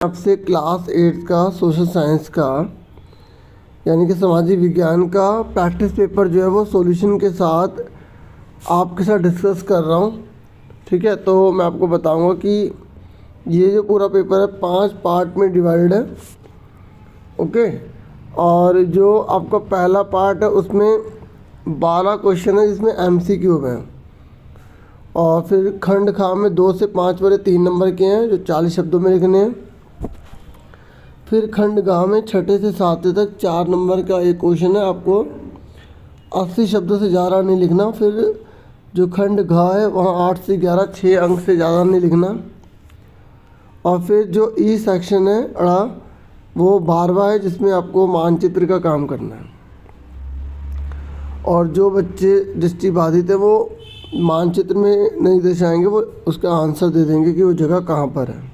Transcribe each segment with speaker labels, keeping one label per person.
Speaker 1: आपसे क्लास 8 का social science का यानी कि सामाजिक विज्ञान का प्रैक्टिस पेपर जो है वो सॉल्यूशन के साथ आपके साथ डिस्कस कर रहा हूँ। ठीक है, तो मैं आपको बताऊंगा कि ये जो पूरा पेपर है 5 पार्ट में डिवाइडेड है। ओके, और जो आपका पहला पार्ट है उसमें 12 क्वेश्चन है जिसमें MCQ है, और फिर खंड खा में 2 से 5 वाले 3 नंबर के हैं जो 40 शब्दों में लिखने हैं। फिर खंड गा में 6 से 7 तक 4 नंबर का एक क्वेश्चन है, आपको 80 शब्दों से ज़्यादा नहीं लिखना। फिर जो खंड घा है वहाँ 8 से 11 6 अंक से ज़्यादा नहीं लिखना। और फिर जो ई सेक्शन है अड़ा वो 12वां है जिसमें आपको मानचित्र का काम करना है। और जो बच्चे दृष्टिबाधित है वो मानचित्र में नहीं दर्शाएंगे, वो उसका आंसर दे देंगे कि वो जगह कहाँ पर है।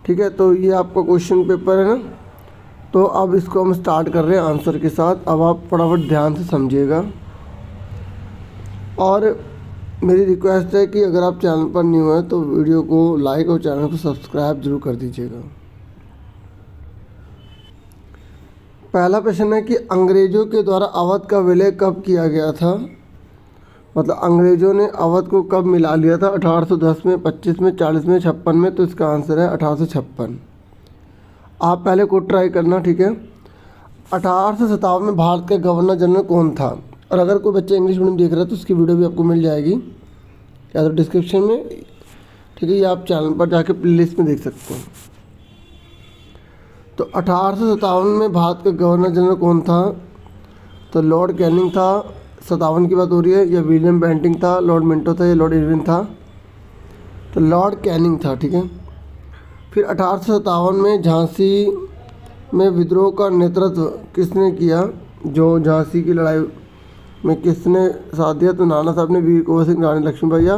Speaker 1: ठीक है, तो ये आपका क्वेश्चन पेपर है ना। तो अब इसको हम स्टार्ट कर रहे हैं आंसर के साथ। अब आप फटाफट ध्यान से समझिएगा, और मेरी रिक्वेस्ट है कि अगर आप चैनल पर न्यू हैं तो वीडियो को लाइक और चैनल को सब्सक्राइब जरूर कर दीजिएगा। पहला प्रश्न है कि अंग्रेज़ों के द्वारा अवध का विलय कब किया गया था। मतलब अंग्रेज़ों ने अवध को कब मिला लिया था, 1810 में, 25 में, 40 में, 56 में। तो इसका आंसर है 1856। आप पहले को ट्राई करना, ठीक है। 1857 में भारत का गवर्नर जनरल कौन था। और अगर कोई बच्चा इंग्लिश मीडियम देख रहा है तो उसकी वीडियो भी आपको मिल जाएगी या तो डिस्क्रिप्शन में, ठीक है, या आप चैनल पर जाके प्लेलिस्ट में देख सकते हैं। तो 1857 में भारत का गवर्नर जनरल कौन था, तो लॉर्ड कैनिंग था। 57 की बात हो रही है, या विलियम बेंटिंग था, लॉर्ड मिंटो था, या लॉर्ड इरविन था। तो लॉर्ड कैनिंग था, ठीक है। फिर 1857 में झांसी में विद्रोह का नेतृत्व किसने किया, जो झांसी की लड़ाई में किसने साथ दिया, तो नाना साहब ने, वीर कुंवर सिंह, रानी लक्ष्मीबाई या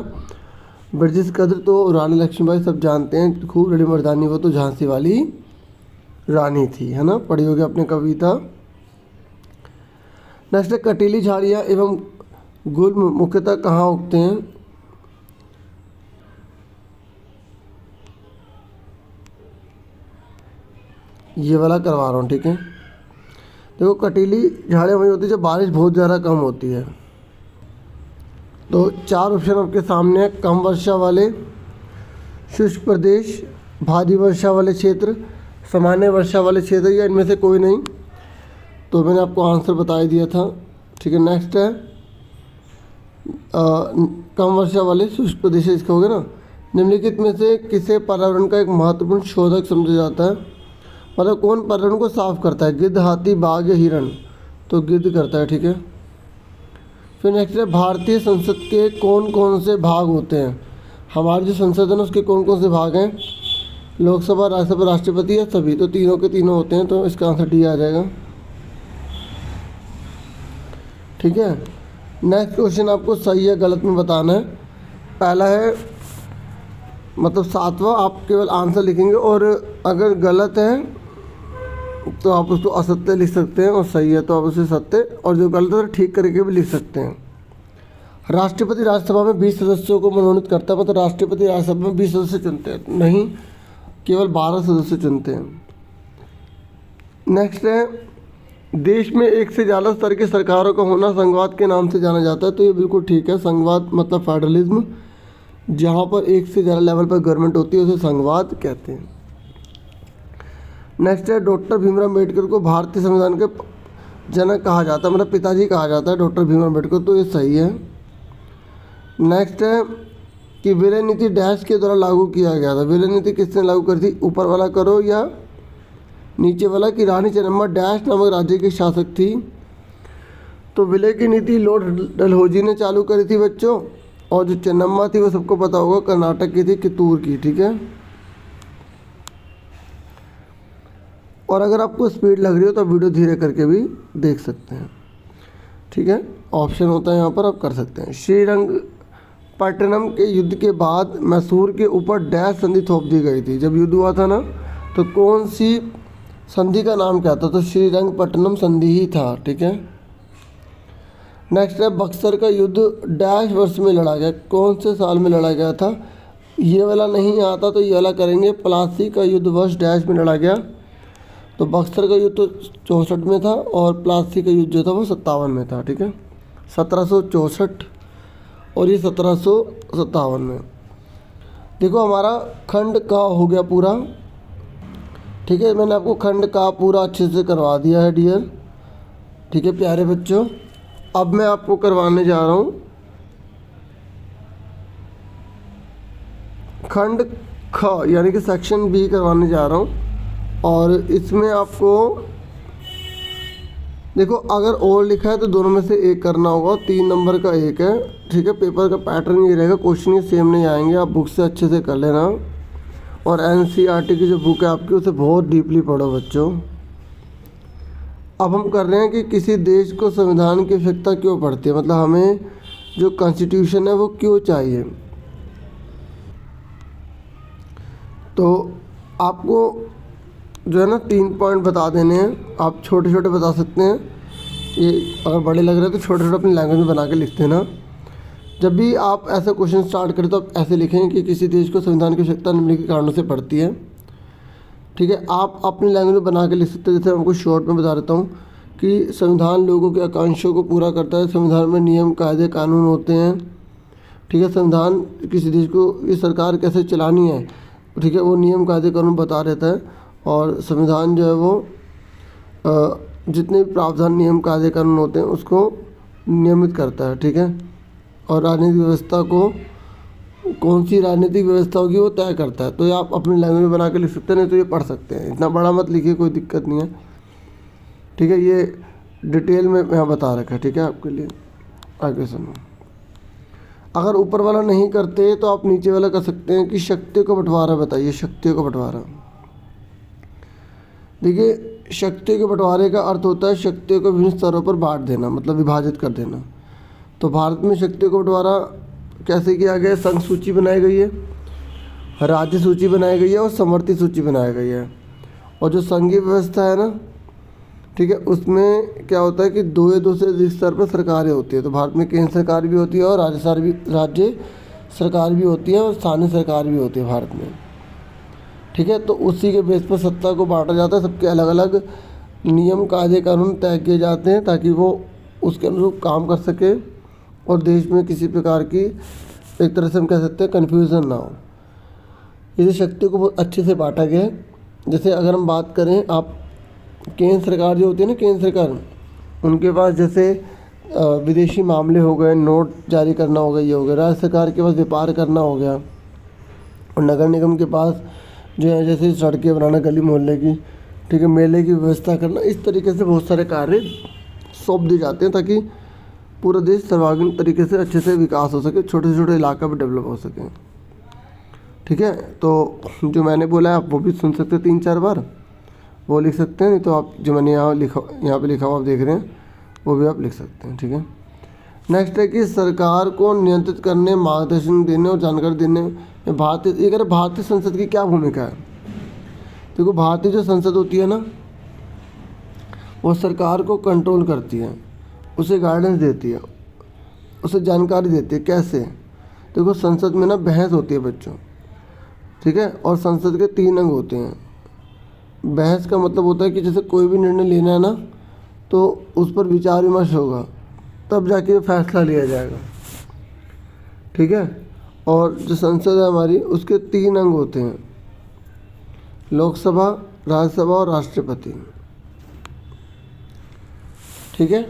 Speaker 1: ब्रिटिश कद्र। तो रानी लक्ष्मीबाई सब जानते हैं, खूब लड़ी मर्दानी, वो तो झांसी वाली रानी थी, है ना, पढ़ी होगी अपने कविता। नेक्स्ट है कटीली झाड़ियाँ एवं गुल्म मुख्यतः कहाँ उगते हैं। ये वाला करवा रहा हूँ, ठीक है। देखो कटीली झाड़ियाँ वही होती है जब बारिश बहुत ज़्यादा कम होती है। तो 4 ऑप्शन आपके सामने है, कम वर्षा वाले शुष्क प्रदेश, भारी वर्षा वाले क्षेत्र, सामान्य वर्षा वाले क्षेत्र, या इनमें से कोई नहीं। तो मैंने आपको आंसर बता ही दिया था, ठीक है। नेक्स्ट है कम वर्षा वाले शुष्क प्रदेश, इसका हो गया ना। निम्नलिखित में से किसे पर्यावरण का एक महत्वपूर्ण शोधक समझा जाता है। मतलब कौन पर्यावरण को साफ करता है, गिद्ध, हाथी, बाघ या हिरण। तो गिद्ध करता है, ठीक है। फिर नेक्स्ट है भारतीय संसद के कौन कौन से भाग होते हैं। हमारी जो संसद है ना उसके कौन कौन से भाग हैं, लोकसभा, राज्यसभा, राष्ट्रपति या सभी। तो तीनों के तीनों होते हैं, तो इसका आंसर डी आ जाएगा, ठीक है। नेक्स्ट क्वेश्चन आपको सही या गलत में बताना है। पहला है मतलब 7वां, आप केवल आंसर लिखेंगे, और अगर गलत है तो आप उसको असत्य लिख सकते हैं, और सही है तो आप उसे सत्य, और जो गलत है ठीक करके भी लिख सकते हैं। राष्ट्रपति राज्यसभा में 20 सदस्यों को मनोनीत करता है, मतलब राष्ट्रपति राज्यसभा में 20 सदस्य चुनते हैं, नहीं, केवल 12 सदस्य चुनते हैं। नेक्स्ट है देश में एक से ज़्यादा स्तर की सरकारों का होना संघवाद के नाम से जाना जाता है। तो ये बिल्कुल ठीक है, संघवाद मतलब फेडरलिज्म, जहाँ पर एक से ज़्यादा लेवल पर गवर्नमेंट होती है उसे संघवाद कहते हैं। नेक्स्ट है डॉक्टर भीमराव अम्बेडकर को भारतीय संविधान के जनक कहा जाता है, मतलब पिताजी कहा जाता है डॉक्टर भीमराव अम्बेडकर। तो ये सही है। नेक्स्ट है कि विलय नीति डैश के द्वारा लागू किया गया था। विलय नीति किसने लागू करी थी, ऊपर वाला करो या नीचे वाला। कि रानी चेन्नम्मा डैश नामक राज्य की शासक थी। तो विलय की नीति लॉर्ड डलहौजी ने चालू करी थी बच्चों, और जो चेन्नम्मा थी वो सबको पता होगा कर्नाटक की थी, कितूर की, ठीक है। और अगर आपको स्पीड लग रही हो तो वीडियो धीरे करके भी देख सकते हैं, ठीक है। ऑप्शन होता है यहाँ पर, आप कर सकते हैं। श्रीरंगपट्टनम के युद्ध के बाद मैसूर के ऊपर डैश संधि थोप दी गई थी। जब युद्ध हुआ था ना तो कौन सी संधि का नाम क्या था, तो श्रीरंगपट्टनम संधि ही था, ठीक है। नेक्स्ट है बक्सर का युद्ध डैश वर्ष में लड़ा गया, कौन से साल में लड़ा गया था, ये वाला नहीं आता तो ये वाला करेंगे। प्लासी का युद्ध वर्ष डैश में लड़ा गया, तो बक्सर का युद्ध तो 64 में था और प्लासी का युद्ध जो था वो 57 में था। ठीक है, 1764 और ये 1757 में। देखो हमारा खंड का हो गया पूरा। ठीक है, मैंने आपको खंड का पूरा अच्छे से करवा दिया है डियर। ठीक है प्यारे बच्चों, अब मैं आपको करवाने जा रहा हूँ खंड ख यानी कि सेक्शन बी करवाने जा रहा हूँ। और इसमें आपको देखो अगर और लिखा है तो दोनों में से एक करना होगा, 3 नंबर का एक है। ठीक है, पेपर का पैटर्न ये रहेगा, क्वेश्चन ये सेम नहीं आएंगे, आप बुक से अच्छे से कर लेना। और एनसीईआरटी की जो बुक है आपकी उसे बहुत डीपली पढ़ो बच्चों। अब हम कर रहे हैं कि किसी देश को संविधान की आवश्यकता क्यों पड़ती है, मतलब हमें जो कॉन्स्टिट्यूशन है वो क्यों चाहिए। तो आपको जो है ना 3 पॉइंट बता देने हैं, आप छोटे छोटे बता सकते हैं। ये अगर बड़े लग रहे हैं तो छोटे छोटे अपनी लैंग्वेज में बना के लिखते हैं ना। जब भी आप ऐसा क्वेश्चन स्टार्ट करें तो आप ऐसे लिखें कि किसी देश को संविधान की आवश्यकता निम्नलिखित कारणों से पड़ती है। ठीक है, आप अपनी लैंग्वेज में बना के लिख सकते हैं। जैसे मैं आपको शॉर्ट में बता देता हूँ कि संविधान लोगों के आकांक्षाओं को पूरा करता है, संविधान में नियम कायदे कानून होते हैं। ठीक है, संविधान किसी देश को ये सरकार कैसे चलानी है, ठीक है, वो नियम कायदे कानून बता रहता है। और संविधान जो है वो जितने भी प्रावधान नियम कायदे कानून होते हैं उसको नियमित करता है। ठीक है, और राजनीतिक व्यवस्था को कौन सी राजनीतिक व्यवस्था होगी वो तय करता है। तो ये आप अपनी लैंग्वेज में बना के लिख सकते हैं, नहीं तो ये पढ़ सकते हैं। इतना बड़ा मत लिखिए, कोई दिक्कत नहीं है। ठीक है, ये डिटेल में यहाँ बता रखा है। ठीक है, आपके लिए आगे सुनो। अगर ऊपर वाला नहीं करते तो आप नीचे वाला कर सकते हैं कि शक्तियों का बंटवारा बताइए। शक्तियों का बंटवारा, देखिए शक्तियों के बंटवारे का अर्थ होता है शक्तियों को विभिन्न स्तरों पर बांट देना, मतलब विभाजित कर देना। तो भारत में शक्तियों का बंटवारा कैसे किया गया है? संघ सूची बनाई गई है, राज्य सूची बनाई गई है और समवर्ती सूची बनाई गई है। और जो संघीय व्यवस्था है ना, ठीक है, उसमें क्या होता है कि 2 से अधिक स्तर पर सरकारें होती है। तो भारत में केंद्र सरकार भी होती है और राज्य सरकार भी होती है और स्थानीय सरकार भी होती है भारत में। ठीक है, तो उसी के बेस पर सत्ता को बांटा जाता है, सबके अलग अलग नियम कायदे कानून तय किए जाते हैं ताकि वो उसके अनुरूप काम कर सके और देश में किसी प्रकार की एक तरह से हम कह सकते हैं कन्फ्यूज़न ना हो। इस शक्ति को बहुत अच्छे से बांटा गया है। जैसे अगर हम बात करें, आप केंद्र सरकार जो होती है ना, केंद्र सरकार, उनके पास जैसे विदेशी मामले हो गए, नोट जारी करना हो गया, ये हो गया। राज्य सरकार के पास व्यापार करना हो गया और नगर निगम के पास जो है जैसे सड़कें बनाना गली मोहल्ले की, ठीक है, मेले की व्यवस्था करना, इस तरीके से बहुत सारे कार्य सौंप दिए जाते हैं ताकि पूरा देश सर्वांगीण तरीके से अच्छे से विकास हो सके, छोटे से छोटे इलाका भी डेवलप हो सके। ठीक है, तो जो मैंने बोला है आप वो भी सुन सकते हैं 3-4 बार, वो लिख सकते हैं। नहीं तो आप जो मैंने यहाँ पे लिखा हुआ आप देख रहे हैं वो भी आप लिख सकते हैं। ठीक है, नेक्स्ट है कि सरकार को नियंत्रित करने, मार्गदर्शन देने और जानकारी देने में भारतीय संसद की क्या भूमिका है। देखो भारतीय जो संसद होती है ना, वो सरकार को कंट्रोल करती है, उसे गाइडेंस देती है, उसे जानकारी देती है। कैसे? देखो संसद में ना बहस होती है बच्चों, ठीक है, और संसद के 3 अंग होते हैं। बहस का मतलब होता है कि जैसे कोई भी निर्णय लेना है ना, तो उस पर विचार विमर्श होगा, तब जाके फैसला लिया जाएगा। ठीक है, और जो संसद है हमारी, उसके 3 अंग होते हैं, लोकसभा, राज्यसभा और राष्ट्रपति। ठीक है,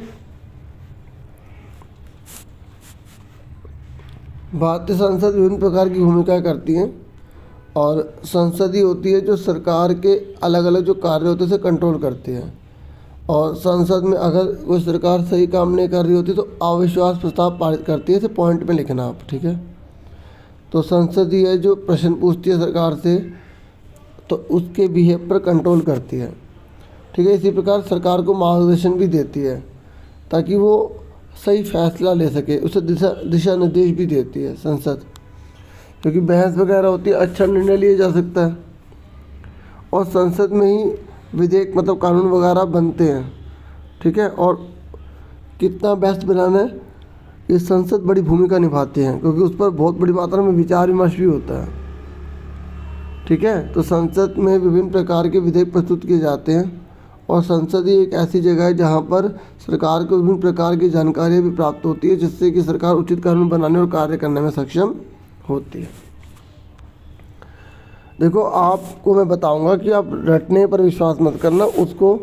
Speaker 1: भारतीय संसद विभिन्न प्रकार की भूमिकाएं करती हैं और संसद ही होती है जो सरकार के अलग अलग जो कार्य होते हैं उसे कंट्रोल करती है। और संसद में अगर कोई सरकार सही काम नहीं कर रही होती तो अविश्वास प्रस्ताव पारित करती है। इसे पॉइंट में लिखना आप। ठीक है, तो संसद ही है जो प्रश्न पूछती है सरकार से, तो उसके बिहेव पर कंट्रोल करती है। ठीक है, इसी प्रकार सरकार को मार्गदर्शन भी देती है ताकि वो सही फैसला ले सके, उसे दिशा निर्देश भी देती है संसद, क्योंकि बहस वगैरह होती है, अच्छा निर्णय लिया जा सकता है। और संसद में ही विधेयक मतलब कानून वगैरह बनते हैं। ठीक है, और कितना बेस्ट बनाना है ये संसद बड़ी भूमिका निभाते हैं, क्योंकि उस पर बहुत बड़ी मात्रा में विचार विमर्श भी होता है। ठीक है, तो संसद में विभिन्न प्रकार के विधेयक प्रस्तुत किए जाते हैं, और संसद ही एक ऐसी जगह है जहाँ पर सरकार को विभिन्न प्रकार की जानकारियाँ भी प्राप्त होती है, जिससे कि सरकार उचित कानून बनाने और कार्य करने में सक्षम होती है। देखो, आपको मैं बताऊंगा कि आप रटने पर विश्वास मत करना, उसको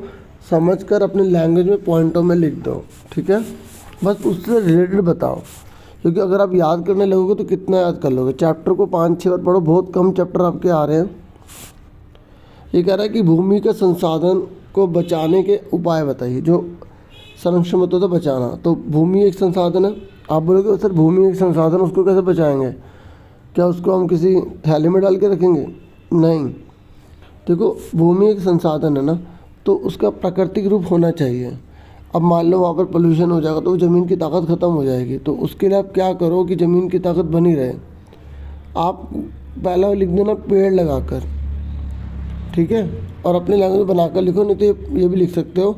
Speaker 1: समझकर अपने लैंग्वेज में पॉइंटों में लिख दो। ठीक है, बस उससे रिलेटेड बताओ, क्योंकि अगर आप याद करने लगोगे तो कितना याद कर लोगे। चैप्टर को 5-6 बार पढ़ो, बहुत कम चैप्टर आपके आ रहे हैं। ये कह रहा है कि भूमि के संसाधन को बचाने के उपाय बताइए। जो संरक्षण मतलब तो बचाना, तो भूमि एक संसाधन है। आप बोलोगे सर भूमि एक संसाधन, उसको कैसे बचाएंगे? क्या उसको हम किसी थैले में डाल के रखेंगे? नहीं। देखो, भूमि एक संसाधन है ना, तो उसका प्राकृतिक रूप होना चाहिए। अब मान लो वहाँ पर पोल्यूशन हो जाएगा तो ज़मीन की ताकत ख़त्म हो जाएगी। तो उसके लिए आप क्या करो कि ज़मीन की ताकत बनी रहे। आप पहला लिख देना पेड़ लगाकर, ठीक है, और अपने लैंग्वेज में बनाकर लिखो। नहीं तो ये भी लिख सकते हो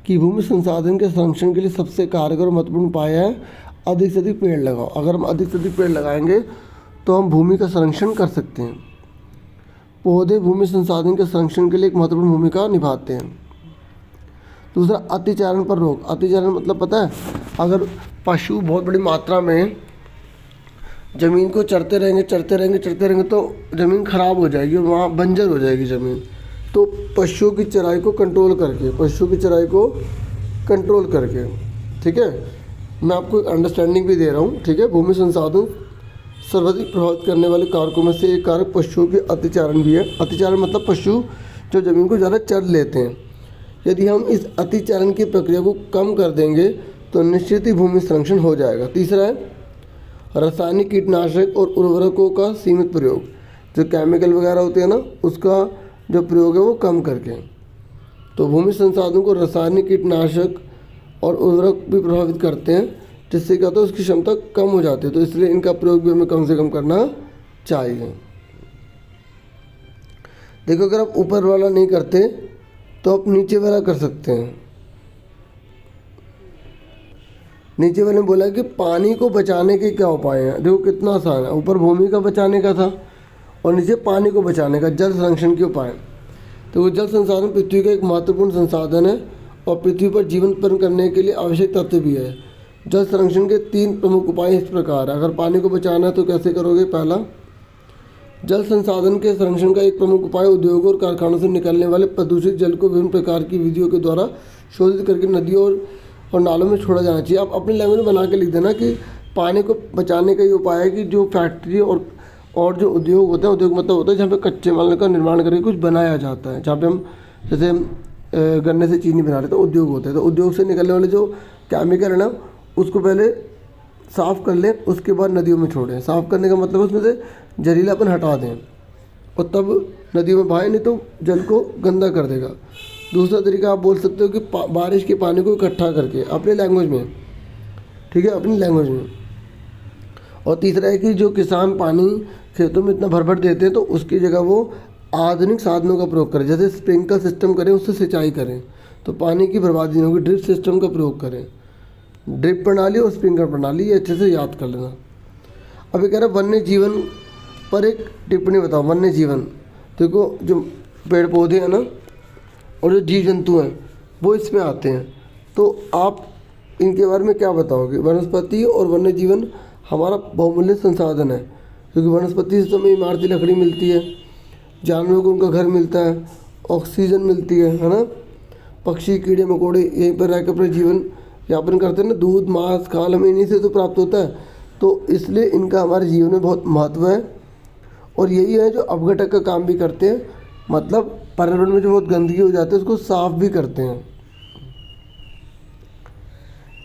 Speaker 1: कि भूमि संसाधन के संरक्षण के लिए सबसे कारगर और महत्वपूर्ण उपाय है अधिक से अधिक पेड़ लगाओ। अगर हम अधिक से अधिक पेड़ लगाएंगे तो हम भूमि का संरक्षण कर सकते हैं। पौधे भूमि संसाधन के संरक्षण के लिए एक महत्वपूर्ण भूमिका निभाते हैं। दूसरा, अतिचारण पर रोक। अतिचारण मतलब पता है, अगर पशु बहुत बड़ी मात्रा में ज़मीन को चरते रहेंगे तो ज़मीन खराब हो जाएगी और वहाँ बंजर हो जाएगी ज़मीन। तो पशुओं की चराई को कंट्रोल करके, ठीक है, मैं आपको अंडरस्टैंडिंग भी दे रहा हूँ। ठीक है, भूमि संसाधन सर्वाधिक प्रभावित करने वाले कारकों में से एक कारक पशुओं के अतिचारण भी है। अतिचारण मतलब पशु जो ज़मीन को ज़्यादा चर लेते हैं। यदि हम इस अतिचारण की प्रक्रिया को कम कर देंगे तो निश्चित ही भूमि संरक्षण हो जाएगा। तीसरा है रासायनिक कीटनाशक और उर्वरकों का सीमित प्रयोग। जो केमिकल वगैरह होते हैं ना, उसका जो प्रयोग है वो कम करके। तो भूमि संसाधन को रासायनिक कीटनाशक और उर्वरक भी प्रभावित करते हैं, जिससे क्या होता है उसकी क्षमता कम हो जाती है। तो इसलिए इनका प्रयोग भी हमें कम से कम करना चाहिए। देखो, अगर आप ऊपर वाला नहीं करते तो आप नीचे वाला कर सकते हैं। नीचे वाले ने बोला कि पानी को बचाने के क्या उपाय हैं। देखो कितना आसान है, ऊपर भूमि का बचाने का था और नीचे पानी को बचाने का, जल संरक्षण के उपाय। तो वो जल संसाधन पृथ्वी का एक महत्वपूर्ण संसाधन है और पृथ्वी पर जीवन उत्पन्न करने के लिए आवश्यक तत्व भी है। जल संरक्षण के 3 प्रमुख उपाय इस प्रकार है। अगर पानी को बचाना है तो कैसे करोगे? पहला, जल संसाधन के संरक्षण का एक प्रमुख उपाय उद्योगों और कारखानों से निकलने वाले प्रदूषित जल को विभिन्न प्रकार की विधियों के द्वारा शोधित करके नदियों और नालों में छोड़ा जाना चाहिए। आप अपनी लैंग्वेज में बना के लिख देना कि पानी को बचाने का ये उपाय है कि जो फैक्ट्री और जो उद्योग होते हैं, उद्योग मतलब होता है जहाँ पे कच्चे माल का निर्माण करके कुछ बनाया जाता है। जहाँ पे हम जैसे गन्ने से चीनी बना रहे तो उद्योग होते हैं। तो उद्योग से निकलने वाले जो केमिकल है ना, उसको पहले साफ़ कर लें, उसके बाद नदियों में छोड़ें। साफ़ करने का मतलब उसमें से जहरीलापन हटा दें और तब नदियों में बहाएं, नहीं तो जल को गंदा कर देगा। दूसरा तरीका आप बोल सकते हो कि बारिश के पानी को इकट्ठा करके अपने लैंग्वेज में, ठीक है, अपनी लैंग्वेज में। और तीसरा है कि जो किसान पानी खेतों में इतना भर देते हैं तो उसकी जगह वो आधुनिक साधनों का प्रयोग करें, जैसे स्प्रिंकलर सिस्टम करें, उससे सिंचाई करें तो पानी की बर्बादी नहीं होगी। ड्रिप सिस्टम का प्रयोग करें। ड्रिप प्रणाली और स्प्रिंकलर प्रणाली, ये अच्छे से याद कर लेना। अभी कह रहा है वन्य जीवन पर एक टिप्पणी बताओ। वन्य जीवन, देखो जो पेड़ पौधे हैं ना और जो जीव जंतु हैं वो इसमें आते हैं, तो आप इनके बारे में क्या बताओगे? वनस्पति और वन्य जीवन हमारा बहुमूल्य संसाधन है, क्योंकि वनस्पति से हमें इमारती लकड़ी मिलती है, जानवरों को उनका घर मिलता है, ऑक्सीजन मिलती है ना। पक्षी कीड़े मकोड़े यहीं पर रहकर अपने जीवन यापन करते हैं ना। दूध मांस खाल हमें इन्हीं से तो प्राप्त होता है, तो इसलिए इनका हमारे जीवन में बहुत महत्व है। और यही है जो अपघटक का काम भी करते हैं, मतलब पर्यावरण में जो बहुत गंदगी हो जाती है उसको साफ भी करते हैं।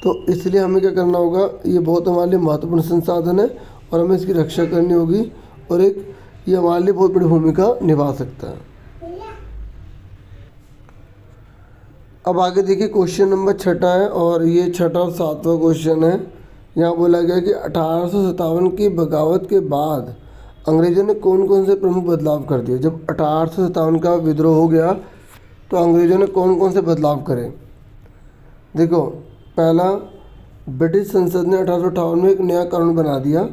Speaker 1: तो इसलिए हमें क्या करना होगा, ये बहुत हमारे लिए महत्वपूर्ण संसाधन है और हमें इसकी रक्षा करनी होगी, और ये हमारे लिए बहुत बड़ी भूमिका निभा सकता है। अब आगे देखिए, क्वेश्चन नंबर 6 है और ये 6 और 7वां क्वेश्चन है। यहाँ बोला गया कि 1857 की बगावत के बाद अंग्रेज़ों ने कौन कौन से प्रमुख बदलाव कर दिए। जब 1857 का विद्रोह हो गया तो अंग्रेज़ों ने कौन कौन से बदलाव करे। देखो, पहला ब्रिटिश संसद ने 1858 में एक नया कानून बना दिया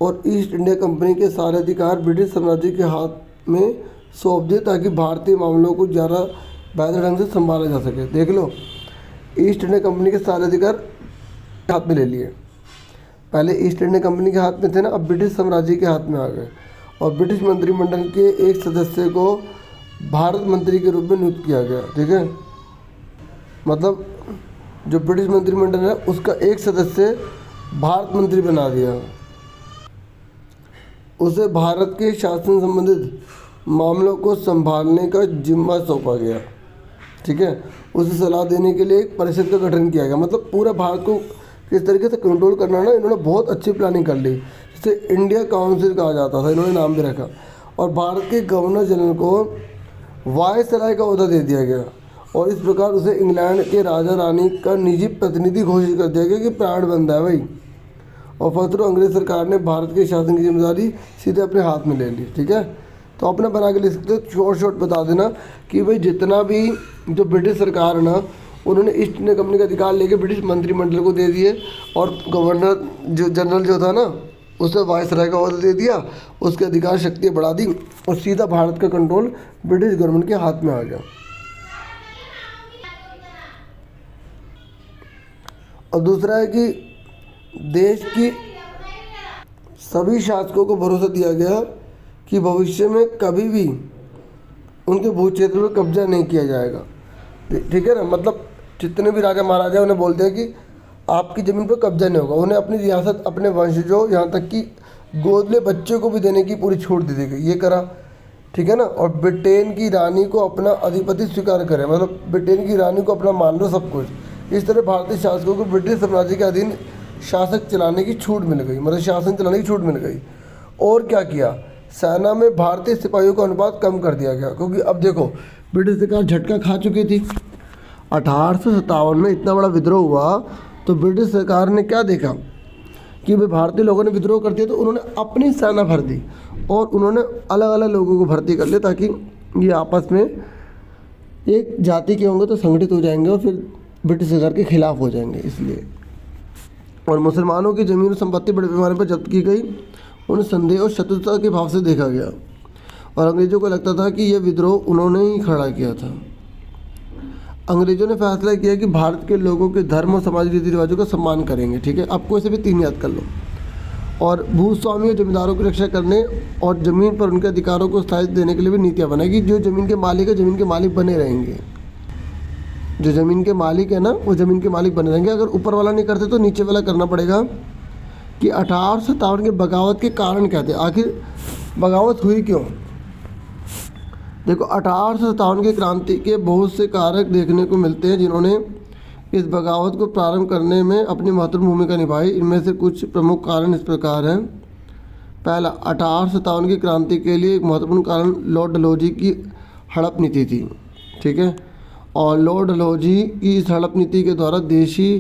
Speaker 1: और ईस्ट इंडिया कंपनी के सारे अधिकार ब्रिटिश साम्राज्य के हाथ में सौंप दिए ताकि भारतीय मामलों को ज़्यादा बेहतर ढंग से संभाला जा सके। देख लो, ईस्ट इंडिया कंपनी के सारे अधिकार हाथ में ले लिए। पहले ईस्ट इंडिया कंपनी के हाथ में थे ना, अब ब्रिटिश साम्राज्य के हाथ में आ गए और ब्रिटिश मंत्रिमंडल के एक सदस्य को भारत मंत्री के रूप में नियुक्त किया गया। ठीक है, मतलब जो ब्रिटिश मंत्रिमंडल है उसका एक सदस्य भारत मंत्री बना दिया। उसे भारत के शासन संबंधित मामलों को संभालने का जिम्मा सौंपा गया। ठीक है, उसे सलाह देने के लिए एक परिषद का गठन किया गया। मतलब पूरा भारत को किस तरीके से कंट्रोल करना ना, इन्होंने बहुत अच्छी प्लानिंग कर ली, जिसे इंडिया काउंसिल कहा जाता था, इन्होंने नाम भी रखा। और भारत के गवर्नर जनरल को वायसराय का ओहदा दे दिया गया और इस प्रकार उसे इंग्लैंड के राजा रानी का निजी प्रतिनिधि घोषित कर दिया गया कि प्राण बंदा है भाई। और फलस्वरूप अंग्रेज सरकार ने भारत के शासन की जिम्मेदारी सीधे अपने हाथ में ले ली। ठीक है, तो अपना बना के ले सकते हो, शॉर्ट बता देना कि भाई जितना भी जो ब्रिटिश सरकार है ना, उन्होंने ईस्ट इंडिया कंपनी का अधिकार लेके ब्रिटिश मंत्रिमंडल को दे दिए और गवर्नर जो जनरल जो था ना, उसे वायसराय का ओहदा दे दिया, उसके अधिकार शक्तियाँ बढ़ा दी और सीधा भारत का कंट्रोल ब्रिटिश गवर्नमेंट के हाथ में आ गया। और दूसरा है कि देश की सभी शासकों को भरोसा दिया गया कि भविष्य में कभी भी उनके भू क्षेत्र पर कब्जा नहीं किया जाएगा। ठीक है ना, मतलब जितने भी राजा महाराजा उन्हें बोल दिया कि आपकी ज़मीन पर कब्जा नहीं होगा। उन्हें अपनी रियासत अपने वंशजों, यहाँ तक कि गोदले बच्चों को भी देने की पूरी छूट दे दी गई। ये करा, ठीक है ना। और ब्रिटेन की रानी को अपना अधिपति स्वीकार करें, मतलब ब्रिटेन की रानी को अपना मान लो सब कुछ। इस तरह भारतीय शासकों को ब्रिटिश साम्राज्य के अधीन शासक चलाने की छूट मिल गई, मतलब शासन चलाने की छूट मिल गई। और क्या किया, सेना में भारतीय सिपाहियों का अनुपात कम कर दिया गया, क्योंकि अब देखो ब्रिटिश सरकार झटका खा चुकी थी। 1857 में इतना बड़ा विद्रोह हुआ तो ब्रिटिश सरकार ने क्या देखा कि भाई भारतीय लोगों ने विद्रोह कर दिया, तो उन्होंने अपनी सेना भर दी और उन्होंने अलग अलग लोगों को भर्ती कर लिया ताकि ये आपस में एक जाति के होंगे तो संगठित हो जाएंगे और फिर ब्रिटिश सरकार के खिलाफ हो जाएंगे, इसलिए। और मुसलमानों की ज़मीन और संपत्ति बड़े पैमाने पर जब्त की गई। उन्हें संदेह और शत्रुता के भाव से देखा गया और अंग्रेज़ों को लगता था कि यह विद्रोह उन्होंने ही खड़ा किया था। अंग्रेज़ों ने फैसला किया कि भारत के लोगों के धर्म और समाजी रीति रिवाजों का सम्मान करेंगे। ठीक है, आपको इसे भी 3 याद कर लो। और भूस्वामी और जमींदारों की रक्षा करने और ज़मीन पर उनके अधिकारों को स्थायित्व देने के लिए भी नीतियाँ बनाएगी। जो ज़मीन के मालिक है, ज़मीन के मालिक बने रहेंगे। जो ज़मीन के मालिक है ना, वो ज़मीन के मालिक बने रहेंगे। अगर ऊपर वाला नहीं करते तो नीचे वाला करना पड़ेगा। कि 1857 के बगावत के कारण क्या थे, आखिर बगावत हुई क्यों? देखो, 1857 की क्रांति के बहुत से कारक देखने को मिलते हैं जिन्होंने इस बगावत को प्रारंभ करने में अपनी महत्वपूर्ण भूमिका निभाई। इनमें से कुछ प्रमुख कारण इस प्रकार हैं। पहला, 1857 की क्रांति के लिए एक महत्वपूर्ण कारण लॉर्ड डलहौजी की हड़प नीति थी। ठीक है, और लॉर्ड डलहौजी की इस हड़प नीति के द्वारा देशी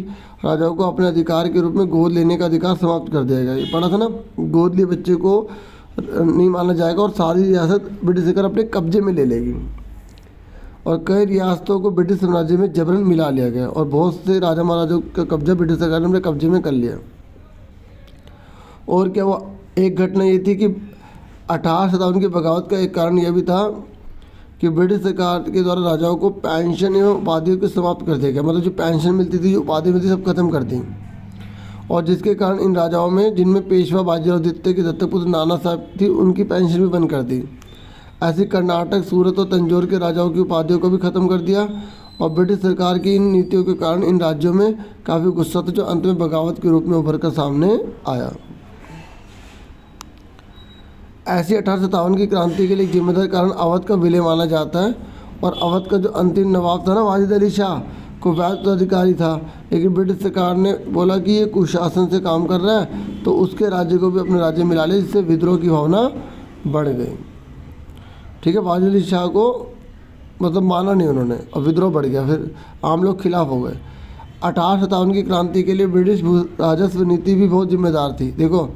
Speaker 1: राजाओं को अपने अधिकार के रूप में गोद लेने का अधिकार समाप्त कर दिया गया। ये पढ़ा था ना, गोद लिए बच्चे को नहीं माना जाएगा और सारी रियासत ब्रिटिश सरकार अपने कब्जे में ले लेगी। और कई रियासतों को ब्रिटिश साम्राज्य में जबरन मिला लिया गया और बहुत से राजा महाराजाओं का कब्जा ब्रिटिश सरकार ने अपने कब्जे में कर लिया। और क्या हुआ, एक घटना ये थी कि 1857 की बगावत का एक कारण यह भी था कि ब्रिटिश सरकार के द्वारा राजाओं को पेंशन एवं उपाधियों को समाप्त कर दिया गया। मतलब जो पेंशन मिलती थी, जो उपाधि मिलती थी, सब खत्म कर दी। और जिसके कारण इन राजाओं में, जिनमें पेशवा बाजीराव द्वितीय के दत्तक पुत्र नाना साहब थी, उनकी पेंशन भी बंद कर दी। ऐसे कर्नाटक, सूरत और तंजौर के राजाओं की उपाधियों को भी खत्म कर दिया। और ब्रिटिश सरकार की इन नीतियों के कारण इन राज्यों में काफ़ी गुस्सा था, जो अंत में बगावत के रूप में उभर कर सामने आया। ऐसी 1857 की क्रांति के लिए जिम्मेदार कारण अवध का विलय माना जाता है। और अवध का जो अंतिम नवाब था ना, वाजिद अली शाह, को वैध अधिकारी था, लेकिन ब्रिटिश सरकार ने बोला कि ये कुशासन से काम कर रहा है, तो उसके राज्य को भी अपने राज्य में मिला लिया, जिससे विद्रोह की भावना बढ़ गई। ठीक है, वाजिद अली शाह को मतलब माना नहीं उन्होंने और विद्रोह बढ़ गया, फिर आम लोग खिलाफ हो गए। 1857 की क्रांति के लिए ब्रिटिश राजस्व नीति भी बहुत जिम्मेदार थी। देखो,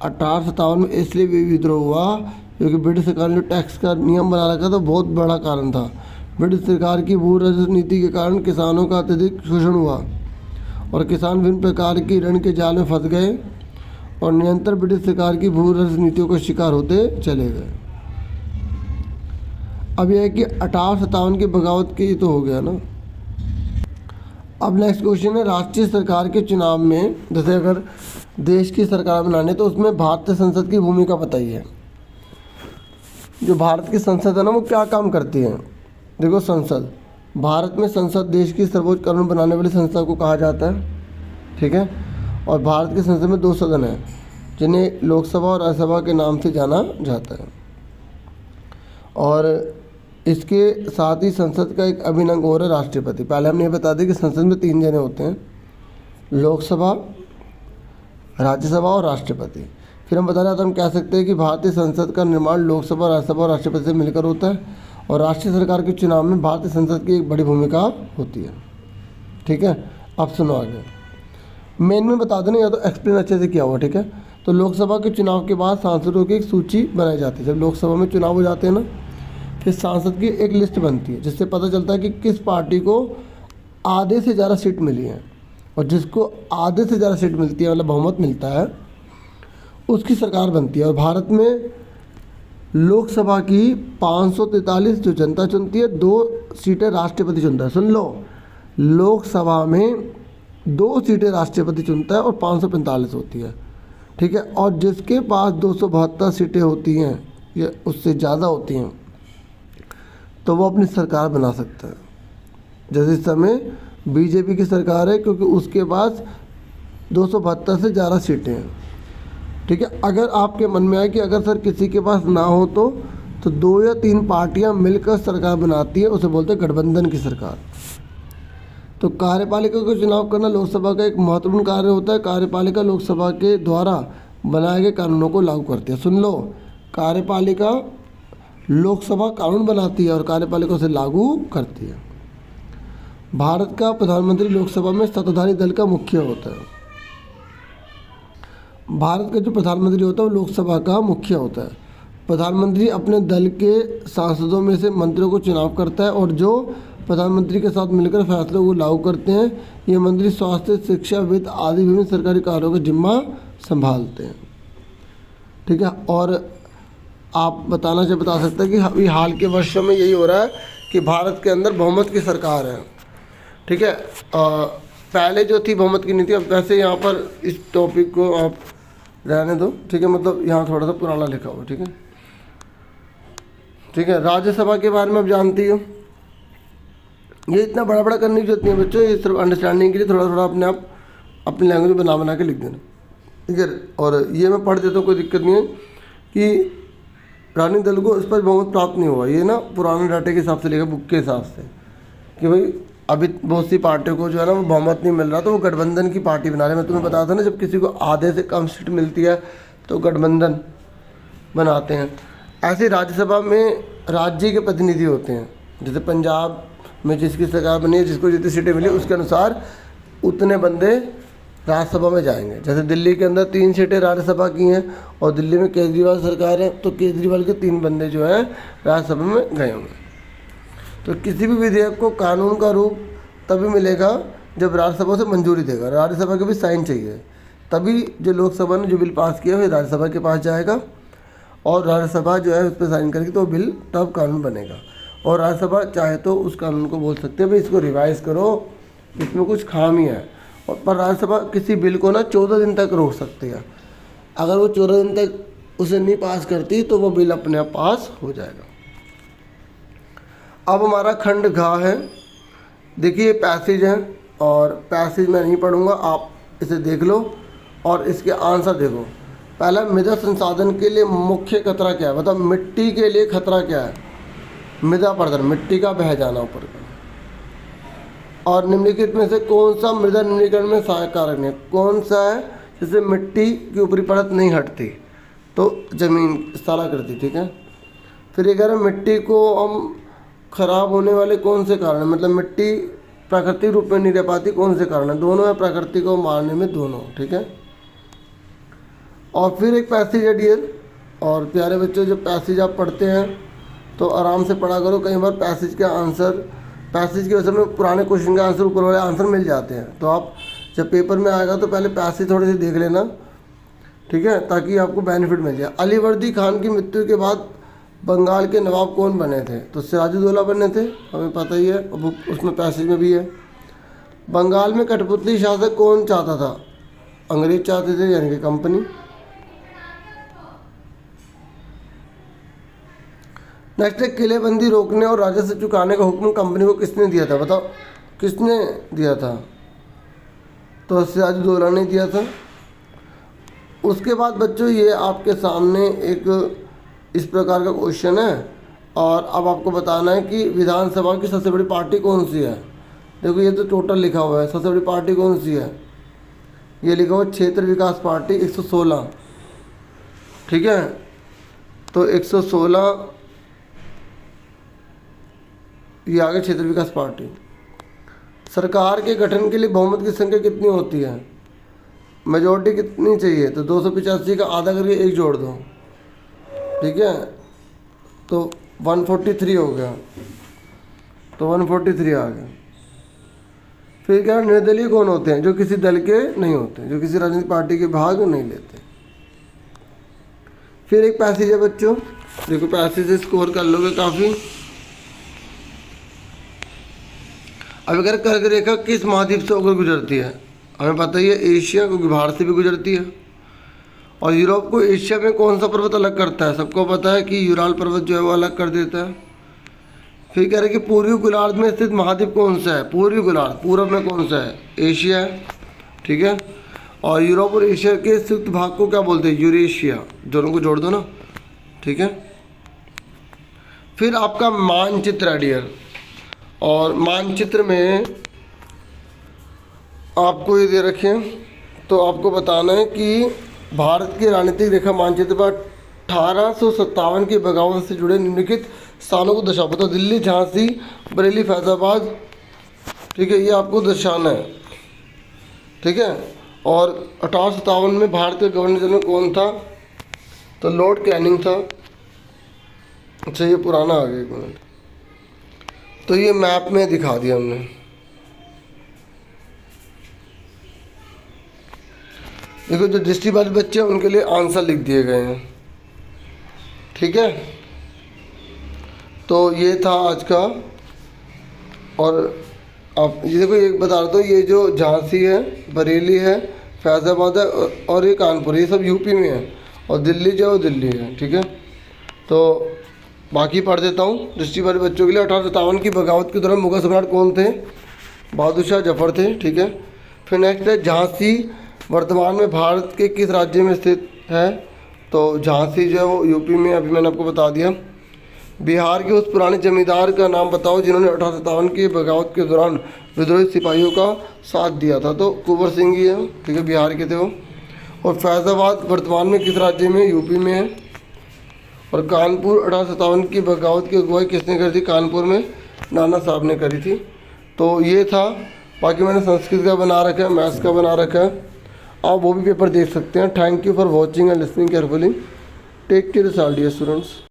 Speaker 1: 1857 में इसलिए भी विद्रोह हुआ क्योंकि ब्रिटिश सरकार ने जो टैक्स का नियम बना रखा था, बहुत बड़ा कारण था। ब्रिटिश सरकार की भू राजस्व नीति के कारण किसानों का अत्यधिक शोषण हुआ और किसान विभिन्न प्रकार की ऋण के जाल में फंस गए और निरंतर ब्रिटिश सरकार की भू नीतियों का शिकार होते चले गए। अब यह है कि 1857 की बगावत की तो हो गया ना। अब नेक्स्ट क्वेश्चन है, राष्ट्रीय सरकार के चुनाव में, जैसे अगर देश की सरकार बनाने तो उसमें भारतीय संसद की भूमिका बताइए। जो भारत की संसद है ना वो क्या काम करती है। देखो, संसद, भारत में संसद देश की सर्वोच्च कानून बनाने वाली संस्था को कहा जाता है, ठीक है। और भारत की संसद में 2 सदन हैं जिन्हें लोकसभा और राज्यसभा के नाम से जाना जाता है। और इसके साथ ही संसद का एक अभिन्न अंग और है राष्ट्रपति। पहले हमने ये बता दिया कि संसद में 3 जने होते हैं, लोकसभा, राज्यसभा और राष्ट्रपति। फिर हम बता रहे थे, हम कह सकते हैं कि भारतीय संसद का निर्माण लोकसभा, राज्यसभा और राष्ट्रपति से मिलकर होता है और राष्ट्रीय सरकार के चुनाव में भारतीय संसद की एक बड़ी भूमिका होती है, ठीक है। अब सुनो आगे, मेन में बता देना या तो एक्सप्लेन अच्छे से किया हुआ, ठीक है। तो लोकसभा के चुनाव के बाद सांसदों की एक सूची बनाई जाती है। जब लोकसभा में चुनाव हो जाते हैं ना, फिर सांसद की एक लिस्ट बनती है जिससे पता चलता है कि किस पार्टी को आधे से ज़्यादा सीट मिली है, और जिसको आधे से ज़्यादा सीट मिलती है, मतलब बहुमत मिलता है, उसकी सरकार बनती है। और भारत में लोकसभा की 543 जो जनता चुनती है, 2 सीटें राष्ट्रपति चुनता है। सुन लो, लोकसभा में 2 सीटें राष्ट्रपति चुनता है और 545 होती है, ठीक है। और जिसके पास 272 सीटें होती हैं या उससे ज़्यादा होती हैं तो वो अपनी सरकार बना सकता है। जैसे इस समय बीजेपी की सरकार है क्योंकि उसके पास 272 से ज़्यादा सीटें हैं, ठीक है। अगर आपके मन में आए कि अगर सर किसी के पास ना हो तो 2 या 3 पार्टियां मिलकर सरकार बनाती है, उसे बोलते हैं गठबंधन की सरकार। तो कार्यपालिका का चुनाव करना लोकसभा का एक महत्वपूर्ण कार्य होता है। कार्यपालिका लोकसभा के द्वारा बनाए गए कानूनों को लागू करती है। सुन लो, कार्यपालिका लोकसभा कानून बनाती है और कार्यपालिका उसे लागू करती है। भारत का प्रधानमंत्री लोकसभा में सत्ताधारी दल का मुखिया होता है। भारत का जो प्रधानमंत्री होता है वो लोकसभा का मुखिया होता है। प्रधानमंत्री अपने दल के सांसदों में से मंत्रियों को चुनाव करता है और जो प्रधानमंत्री के साथ मिलकर फैसलों को लागू करते हैं। ये मंत्री स्वास्थ्य, शिक्षा, वित्त आदि विभिन्न सरकारी कार्यों का जिम्मा संभालते हैं, ठीक है। और आप बता सकते हैं कि अभी हाल के वर्षों में यही हो रहा है कि भारत के अंदर बहुमत की सरकार है, ठीक है। पहले जो थी बहुमत की नीति, अब वैसे यहाँ पर इस टॉपिक को आप रहने दो, ठीक है। मतलब यहाँ थोड़ा सा पुराना लिखा हुआ, ठीक है, ठीक है। राज्यसभा के बारे में आप जानती हो, ये इतना बड़ा बड़ा करने की जरूरत नहीं है बच्चों, ये सिर्फ अंडरस्टैंडिंग के लिए थोड़ा थोड़ा अपने आप अपनी लैंग्वेज में बना के लिख देना, ठीक है। और ये मैं पढ़ देता हूँ, कोई दिक्कत नहीं है कि राजनीतिक दल को इस पर बहुमत प्राप्त नहीं हुआ। ये ना पुराने डाटे के हिसाब से लेकर, बुक के हिसाब से, कि भाई अभी बहुत सी पार्टियों को जो है ना वो बहुमत नहीं मिल रहा, तो वो गठबंधन की पार्टी बना रहे। मैं तुम्हें बताया था ना, जब किसी को आधे से कम सीट मिलती है तो गठबंधन बनाते हैं। ऐसे राज्यसभा में राज्य के प्रतिनिधि होते हैं। जैसे पंजाब में जिसकी सरकार बनी है, जिसको जितनी सीटें मिली उसके अनुसार उतने बंदे राज्यसभा में जाएंगे। जैसे दिल्ली के अंदर 3 सीटें राज्यसभा की हैं और दिल्ली में केजरीवाल सरकार है, तो केजरीवाल के 3 बंदे जो हैं राज्यसभा में गए होंगे। तो किसी भी विधेयक को कानून का रूप तभी मिलेगा जब राज्यसभा से मंजूरी देगा, राज्यसभा के भी साइन चाहिए, तभी जो लोकसभा ने जो बिल पास किया है राज्यसभा के पास जाएगा और राज्यसभा जो है उस पर साइन करेगी तो बिल तब कानून बनेगा। और राज्यसभा चाहे तो उस कानून को बोल सकते हैं भाई इसको रिवाइज़ करो, इसमें कुछ खामी है। और पर राज्यसभा किसी बिल को ना 14 दिन तक रोक सकती है। अगर वो 14 दिन तक उसे नहीं पास करती तो वो बिल अपने आप पास हो जाएगा। अब हमारा खंड घ है। देखिए पैसेज है और पैसेज मैं नहीं पढ़ूंगा, आप इसे देख लो और इसके आंसर देखो। पहला, मृदा संसाधन के लिए मुख्य खतरा क्या है, मतलब मिट्टी के लिए खतरा क्या है। मृदा प्रदूषण, मिट्टी का बह जाना ऊपर का। और निम्नलिखित में से कौन सा मृदा निम्नीकरण में सहायक कारक नहीं, कौन सा है जिससे मिट्टी की ऊपरी परत नहीं हटती, तो जमीन स्थलाकृति, ठीक है। फिर ये कह रहे हैं मिट्टी को हम खराब होने वाले कौन से कारण है, मतलब मिट्टी प्राकृतिक रूप में नहीं रह पाती कौन से कारण है, दोनों है, प्रकृति को मारने में दोनों, ठीक है। और फिर एक पैसेज है डियर, और प्यारे बच्चों जब पैसेज आप पढ़ते हैं तो आराम से पढ़ा करो। कई बार पैसेज के आंसर, पैसेज के वजह में पुराने क्वेश्चन के आंसर ऊपर वाले आंसर मिल जाते हैं, तो आप जब पेपर में आएगा तो पहले पैसे थोड़े से देख लेना, ठीक है, ताकि आपको बेनिफिट मिल जाए। अलीवर्दी खान की मृत्यु के बाद बंगाल के नवाब कौन बने थे? तो सिराजुद्दौला बने थे, हमें पता ही है, अब उसमें पैसेज में भी है। बंगाल में कठपुतली शासक कौन चाहता था? अंग्रेज चाहते थे, यानी कि कंपनी। नेक्स्ट है, किलेबंदी रोकने और राजस्व चुकाने का हुक्म कंपनी को किसने दिया था? बताओ किसने दिया था? तो सिराजुद्दौला ने दिया था। उसके बाद बच्चों ये आपके सामने एक इस प्रकार का क्वेश्चन है, और अब आपको बताना है कि विधानसभा की सबसे बड़ी पार्टी कौन सी है। देखो ये तो टोटल लिखा हुआ है, सबसे बड़ी पार्टी कौन सी है? ये लिखा हुआ क्षेत्र विकास पार्टी 116, ठीक है। तो 116 ये आगे क्षेत्र विकास पार्टी। सरकार के गठन के लिए बहुमत की संख्या कितनी होती है? मेजोरिटी कितनी चाहिए? तो 285 का आधा करके 1 जोड़ दो, ठीक है, तो 143 हो गया, तो 143 आ गया। फिर क्या, निर्दलीय कौन होते हैं? जो किसी दल के नहीं होते, जो किसी राजनीतिक पार्टी के भाग नहीं लेते। फिर एक पैसेज है बच्चों, देखो पैसेज से स्कोर कर लोगे काफ़ी। अब अगर कर्क रेखा किस महाद्वीप से होकर गुजरती है? हमें पता ही है एशिया, क्योंकि भारत से भी गुजरती है। और यूरोप को एशिया में कौन सा पर्वत अलग करता है? सबको पता है कि यूराल पर्वत जो है वो अलग कर देता है। फिर कह रहे कि पूर्वी गोलार्ध में स्थित महाद्वीप कौन सा है? पूर्वी गोलार्ध, पूरब में कौन सा है? एशिया है, ठीक है। और यूरोप और एशिया के संयुक्त भाग को क्या बोलते हैं? यूरेशिया। दोनों को जोड़ दो ना, ठीक है। फिर आपका मानचित्र है डियर, और मानचित्र में आपको ये दे रखे हैं, तो आपको बताना है कि भारत की राजनीतिक रेखा मानचित्र पर 1857 की बगावत से जुड़े निम्नलिखित स्थानों को दर्शाओ। बताओ दिल्ली, झांसी, बरेली, फैजाबाद, ठीक है, ये आपको दर्शाना है, ठीक है। और 1857 में भारत के गवर्नर जनरल कौन था? तो लॉर्ड कैनिंग था। अच्छा ये पुराना आ गया, एक मिनट, तो ये मैप में दिखा दिया हमने। देखो जो दृष्टि वाले बच्चे हैं उनके लिए आंसर लिख दिए गए हैं, ठीक है। तो ये था आज का। और आप ये देखो, ये बता रहा था, ये जो झांसी है, बरेली है, फैज़ाबाद है और ये कानपुर, ये सब यूपी में है, और दिल्ली जो है वो दिल्ली है, ठीक है। तो बाकी पढ़ देता हूँ दृष्टि वाले बच्चों के लिए। 1857 की बगावत के दौरान मुगल सम्राट कौन थे? बहादुर शाह जफर थे, ठीक है। फिर नेक्स्ट है, झांसी वर्तमान में भारत के किस राज्य में स्थित है? तो झांसी जो है वो यूपी में, अभी मैंने आपको बता दिया। बिहार के उस पुराने जमींदार का नाम बताओ जिन्होंने 1857 की बगावत के दौरान विद्रोही सिपाहियों का साथ दिया था? तो कुंवर सिंह ही है, ठीक है, बिहार के थे वो। और फैज़ाबाद वर्तमान में किस राज्य में? यूपी में है। और कानपुर 1857 की बगावत की अगुवाई किसने करी थी? कानपुर में नाना साहब ने करी थी। तो ये था। बाकी मैंने संस्कृत का बना रखा है, मैथ्स का बना रखा है, आप वो भी पेपर देख सकते हैं। Thank you for watching and listening carefully. Take care dear students.